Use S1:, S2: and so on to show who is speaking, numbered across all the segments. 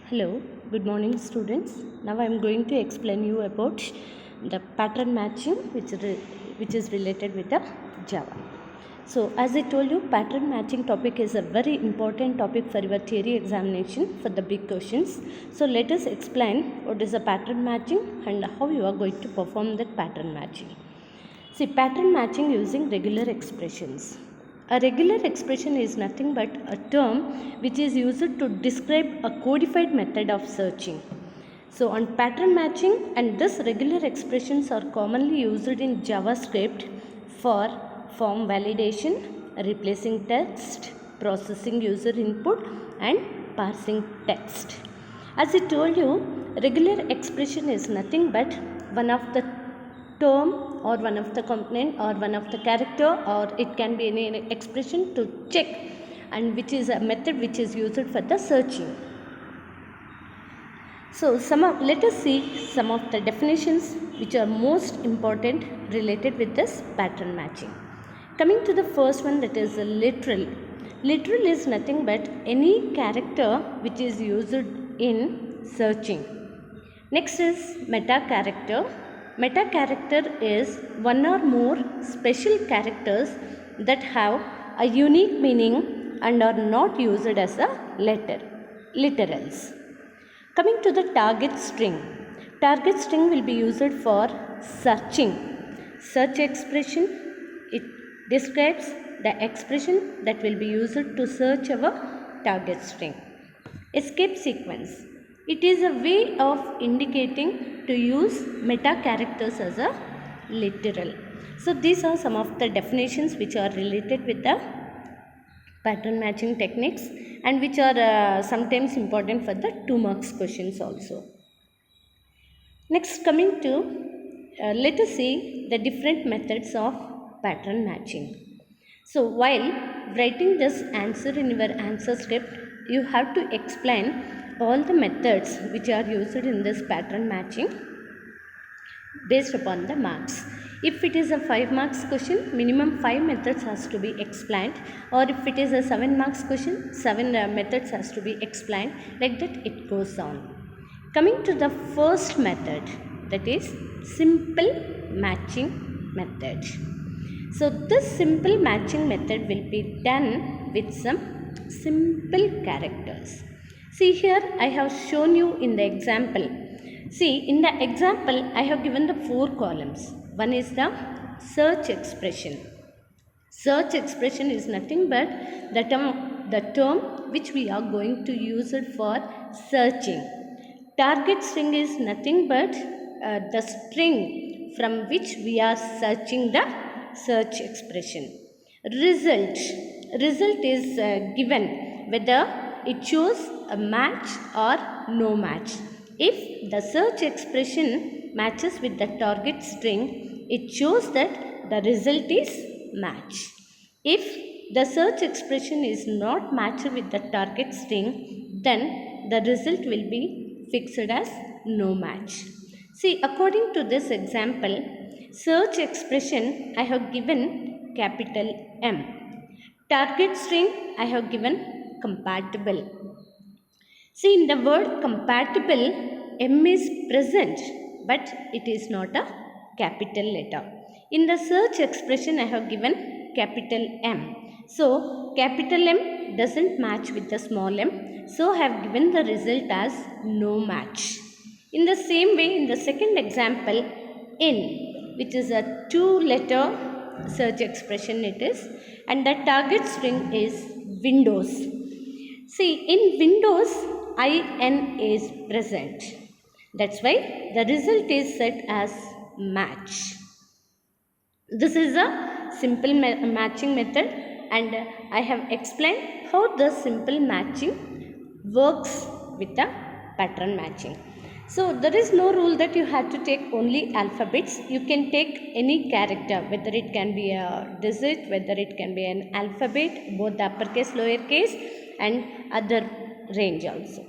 S1: Hello, good morning students. Now I am going to explain you about the pattern matching which is related with the Java. So as I told you, pattern matching topic is a very important topic for your theory examination for the big questions. So let us explain what is a pattern matching and how you are going to perform that pattern matching. See, pattern matching using regular expressions. A regular expression is nothing but a term which is used to describe a codified method of searching. So on pattern matching, and this regular expressions are commonly used in JavaScript for form validation, replacing text, processing user input and parsing text. As I told you, regular expression is nothing but one of the term or one of the component or one of the character, or it can be any expression to check, and which is a method which is used for the searching. So let us see some of the definitions which are most important related with this pattern matching. Coming to the first one, that is literal. Literal is nothing but any character which is used in searching. Next is meta character. Meta character is one or more special characters that have a unique meaning and are not used as a literals. Coming to the target string. Target string will be used for searching. Search expression, it describes the expression that will be used to search our target string. Escape sequence. It is a way of indicating to use meta characters as a literal. So these are some of the definitions which are related with the pattern matching techniques and which are sometimes important for the 2 marks questions also. Next, coming to let us see the different methods of pattern matching. So while writing this answer in your answer script, you have to explain all the methods which are used in this pattern matching based upon the marks. If it is a 5 marks question, minimum 5 methods has to be explained, or if it is a 7 marks question, 7 methods has to be explained. Like that it goes on. Coming to the first method, that is simple matching method. So this simple matching method will be done with some simple characters. See here, I have shown you in the example. See, in the example, I have given the 4 columns. One is the search expression. Search expression is nothing but the term which we are going to use it for searching. Target string is nothing but the string from which we are searching the search expression. Result is given whether it shows a match or no match. If the search expression matches with the target string, it shows that the result is match. If the search expression is not matched with the target string, then the result will be fixed as no match. See, according to this example, search expression I have given capital M. Target string I have given compatible. See, in the word compatible, M is present, but it is not a capital letter. In the search expression, I have given capital M. So, capital M doesn't match with the small m. So, I have given the result as no match. In the same way, in the second example, N, which is a 2-letter search expression it is, and the target string is Windows. See, in Windows, IN is present. That's why the result is set as match. This is a simple matching method, and I have explained how the simple matching works with the pattern matching. So there is no rule that you have to take only alphabets. You can take any character, whether it can be a digit, whether it can be an alphabet, both the uppercase, lowercase, and other range also.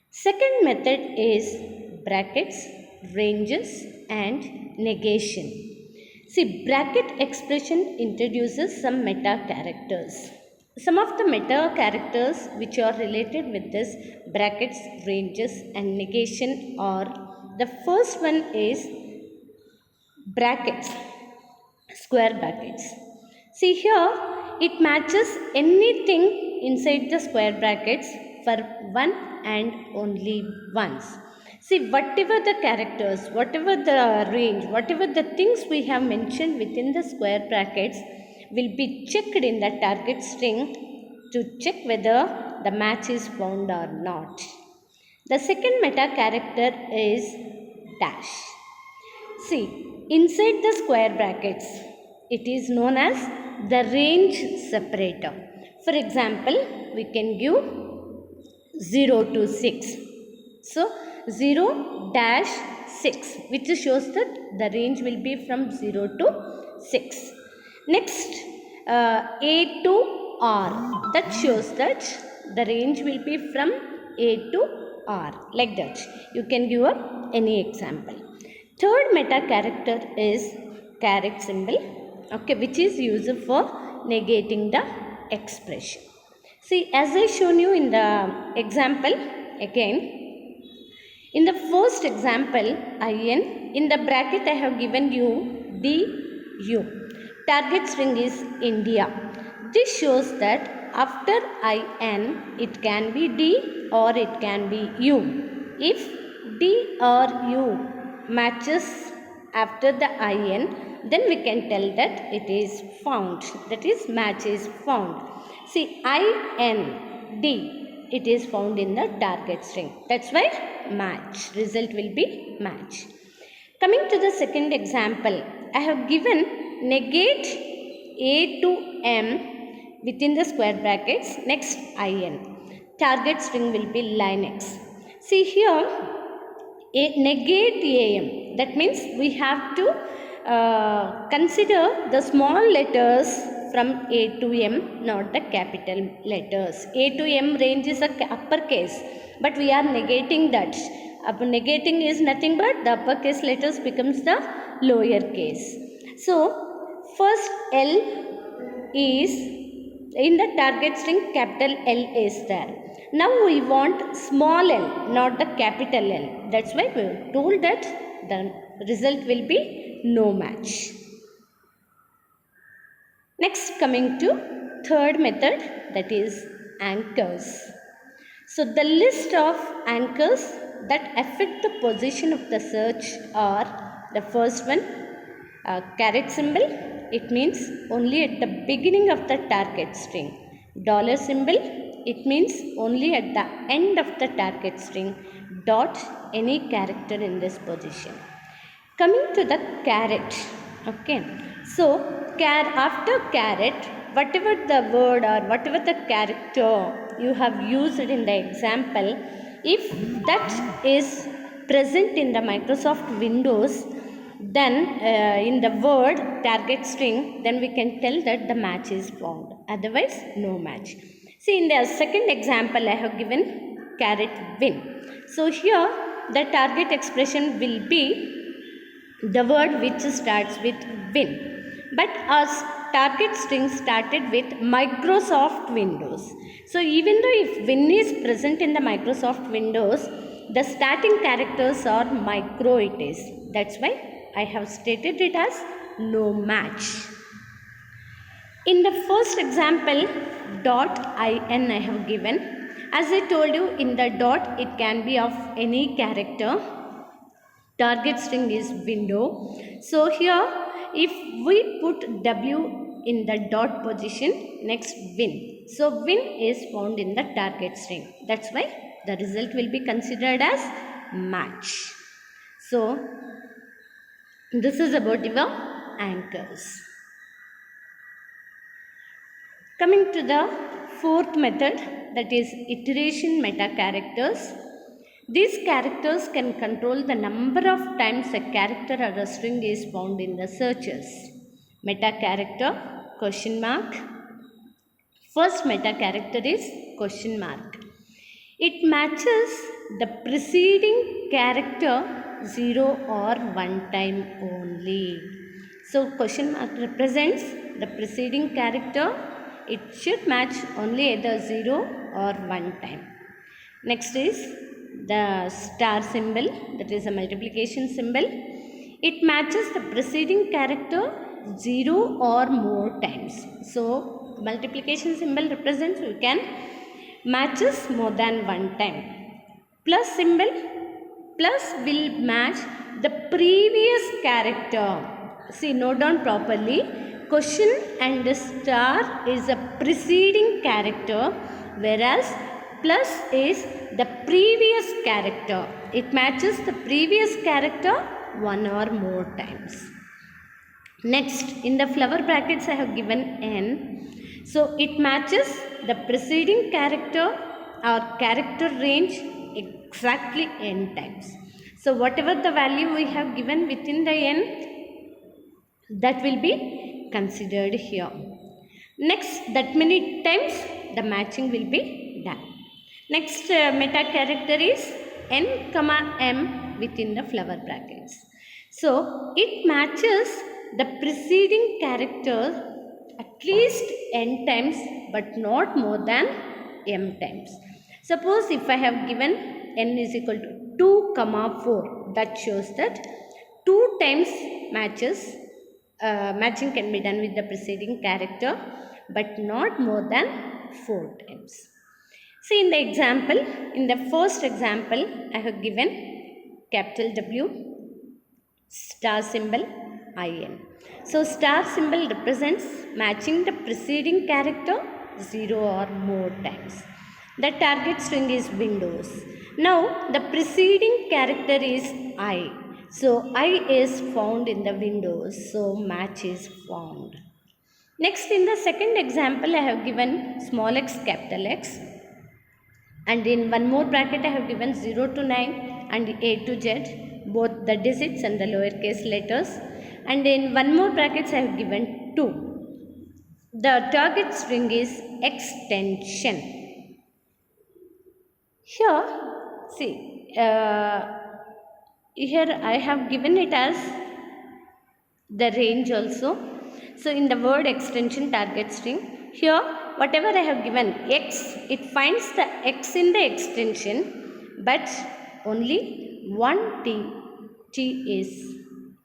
S1: Second method is brackets, ranges and negation. See, bracket expression introduces some meta characters. Some of the meta characters which are related with this brackets, ranges and negation are, the first one is brackets, square brackets. See here, it matches anything inside the square brackets for one and only once. See, whatever the characters, whatever the range, whatever the things we have mentioned within the square brackets will be checked in the target string to check whether the match is found or not. The second meta character is dash. See, inside the square brackets, it is known as the range separator. For example, we can give 0 to 6. So, 0 dash 6, which shows that the range will be from 0 to 6. Next, A to R, that shows that the range will be from A to R, like that. You can give up any example. Third meta character is caret symbol, okay, which is used for negating the expression. See, as I shown you in the example, again, in the first example, IN, in the bracket I have given you DU. Target string is India. This shows that after IN, it can be D or it can be U. If D or U matches after the IN, then we can tell that it is found. That is, match is found. See, IND, it is found in the target string. That's why match. Result will be match. Coming to the second example, I have given negate A to M within the square brackets. Next, IN. Target string will be line X. See here, negate AM. That means we have to consider the small letters from A to M, not the capital letters. A to M range is a uppercase, but we are negating that. Negating is nothing but the uppercase letters becomes the lower case. So, first L is in the target string, capital L is there. Now we want small l, not the capital L. That's why we told that the result will be no match. Next, coming to third method, that is anchors. So the list of anchors that affect the position of the search are, the first one, caret symbol. It means only at the beginning of the target string. Dollar symbol, it means only at the end of the target string. Dot, any character in this position. Coming to the caret, okay. So, after caret, whatever the word or whatever the character you have used in the example, if that is present in the Microsoft Windows, then in the word target string, then we can tell that the match is found. Otherwise, no match. See, in the second example, I have given caret win. So, here the target expression will be the word which starts with win. But our target string started with Microsoft Windows. So even though if win is present in the Microsoft Windows, the starting characters are micro it is. That's why I have stated it as no match. In the first example, .in I have given. As I told you, in the dot it can be of any character. Target string is window. So here if we put W in the dot position, next win. So win is found in the target string. That's why the result will be considered as match. So this is about your anchors. Coming to the fourth method, that is iteration meta characters. These characters can control the number of times a character or a string is found in the searches. Meta character, question mark. First meta character is question mark. It matches the preceding character 0 or 1 time only. So question mark represents the preceding character it should match only either 0 or 1 time. Next is the star symbol, that is a multiplication symbol. It matches the preceding character 0 or more times. So multiplication symbol represents we can matches more than one time. Plus symbol, plus will match the previous character. See, note down properly. Question and the star is a preceding character, whereas plus is the previous character. It matches the previous character one or more times. Next, in the flower brackets I have given n. So it matches the preceding character or character range exactly n times. So whatever the value we have given within the n, that will be considered here. Next, that many times the matching will be done. Next meta character is n comma m within the flower brackets. So it matches the preceding character at least n times but not more than m times. Suppose if I have given n is equal to 2 comma 4, that shows that 2 times matching can be done with the preceding character but not more than 4 times. See, in the example, in the first example I have given capital W, star symbol, IN. So star symbol represents matching the preceding character 0 or more times. The target string is Windows. Now the preceding character is I. So I is found in the Windows. So match is found. Next, in the second example I have given small x, capital X. And in one more bracket I have given 0 to 9 and A to Z, both the digits and the lowercase letters. And in one more brackets I have given 2. The target string is extension. Here, see, here I have given it as the range also. So in the word extension target string, here whatever I have given x, it finds the x in the extension but only one t is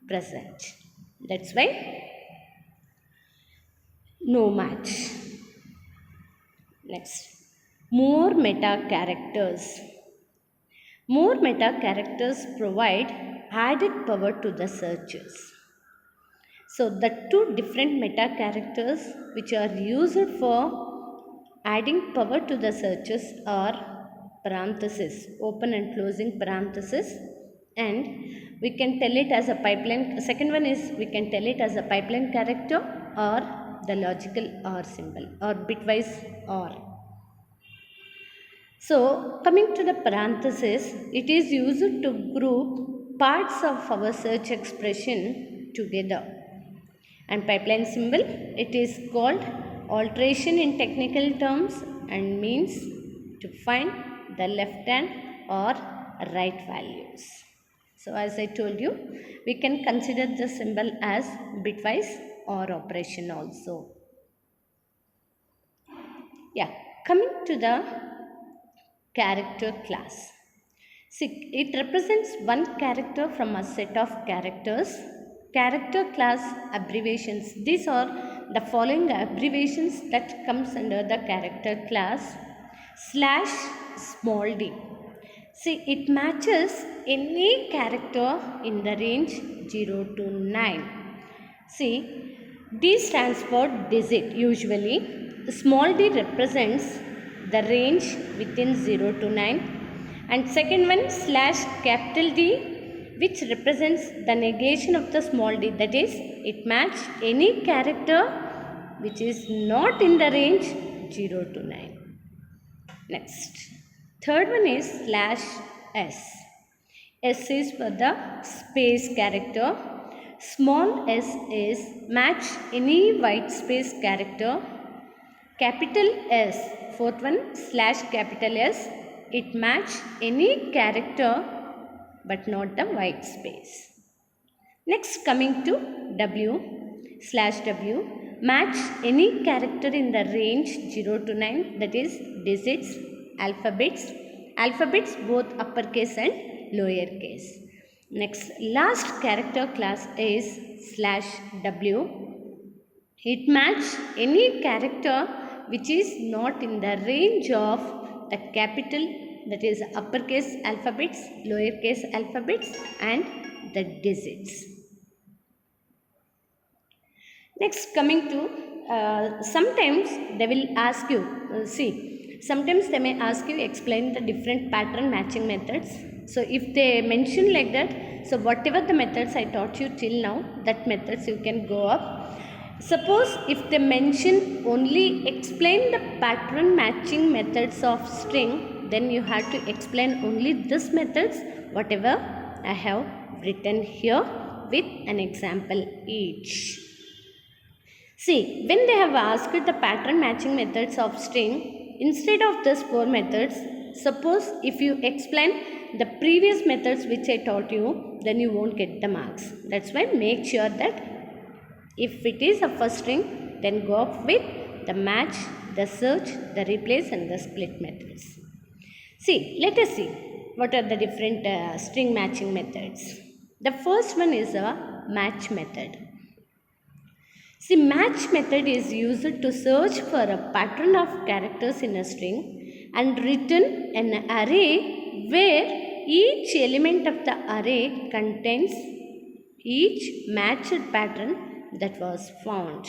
S1: present. That's why no match. Next, more meta characters. More meta characters provide added power to the searches. So the two different meta characters which are used for adding power to the searches are parenthesis, open and closing parenthesis, and we can tell it as a pipeline. Second one is we can tell it as a pipeline character or the logical OR symbol or bitwise OR. So coming to the parenthesis, it is used to group parts of our search expression together. And pipeline symbol, it is called alteration in technical terms and means to find the left hand or right values. So as I told you, we can consider the symbol as bitwise OR operation also. Yeah, coming to the character class. See, it represents one character from a set of characters. Character class abbreviations. These are the following abbreviations that comes under the character class. /d. See, it matches any character in the range 0 to 9. See, D stands for digit usually. Small d represents the range within 0 to 9. And second one /D, which represents the negation of the small d, that is it matches any character which is not in the range 0 to 9. Next, third one is /s. S is for the space character. Small s is match any white space character. Capital S, fourth one /capital S, it match any character but not the white space. Next, coming to W, /W, Match any character in the range 0 to 9, that is digits, alphabets, both uppercase and lowercase. Next, last character class is /w. It matches any character which is not in the range of the capital, that is uppercase alphabets, lowercase alphabets and the digits. Next, coming to sometimes they will ask you, sometimes they may ask you explain the different pattern matching methods. So if they mention like that, so whatever the methods I taught you till now, that methods you can go up. Suppose if they mention only explain the pattern matching methods of string, then you have to explain only this methods, whatever I have written here with an example each. See, when they have asked the pattern matching methods of string, instead of these 4 methods, suppose if you explain the previous methods which I taught you, then you won't get the marks. That's why make sure that if it is a first string, then go up with the match, the search, the replace and the split methods. See, let us see what are the different string matching methods. The first one is a match method. See, match method is used to search for a pattern of characters in a string and return an array where each element of the array contains each matched pattern that was found.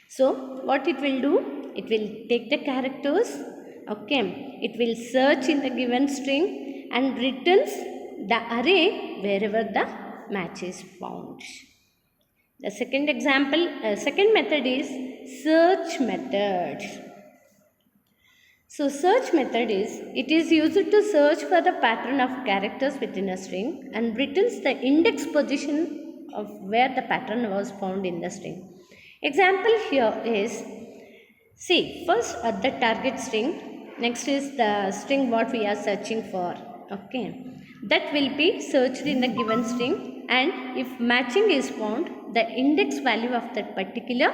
S1: So, what it will do? It will take the characters, okay, it will search in the given string and returns the array wherever the match is found. The second method is search method. So search method it is used to search for the pattern of characters within a string and returns the index position of where the pattern was found in the string. Example here is, see, first the target string, next is the string what we are searching for, okay. That will be searched in the given string, and if matching is found, the index value of that particular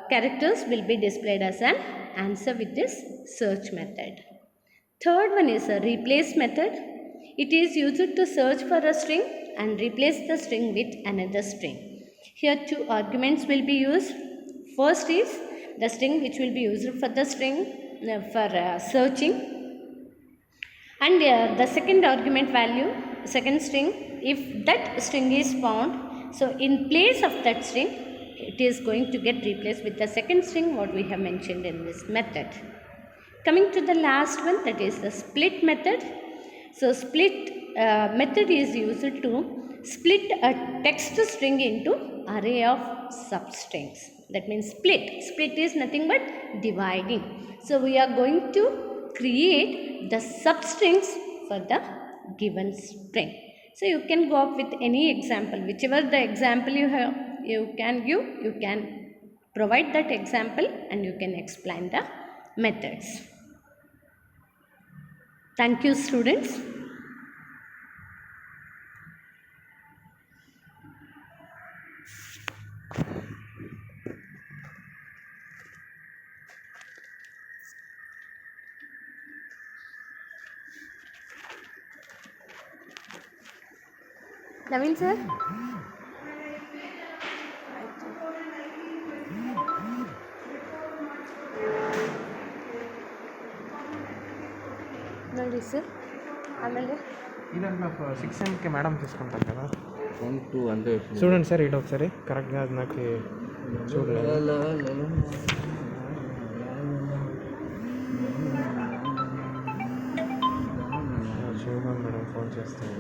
S1: characters will be displayed as an answer with this search method. Third one is a replace method. It is used to search for a string and replace the string with another string. Here 2 arguments will be used. First is the string which will be used for the string for searching. And the second argument value, second string, if that string is found, so in place of that string, it is going to get replaced with the second string what we have mentioned in this method. Coming to the last one, that is the split method. So split method is used to split a text string into array of substrings. That means split. Split is nothing but dividing. So we are going to create the substrings for the given string. So you can go up with any example, whichever the example you have, you can give, you can provide that example and you can explain the methods. Thank you, students. Naveen sir? ನೋಡಿ sir ಆಮೇಲೆ
S2: ಇದನ್ನು 6 madam తీసుకుంటాం కదా
S3: 1 2 అంటే
S2: చూడండి sir ఇటు ఒకసారి కరెక్ట్గా నాకు చూడలేదు చూడండి మేడం ఫోన్ చేస్తాను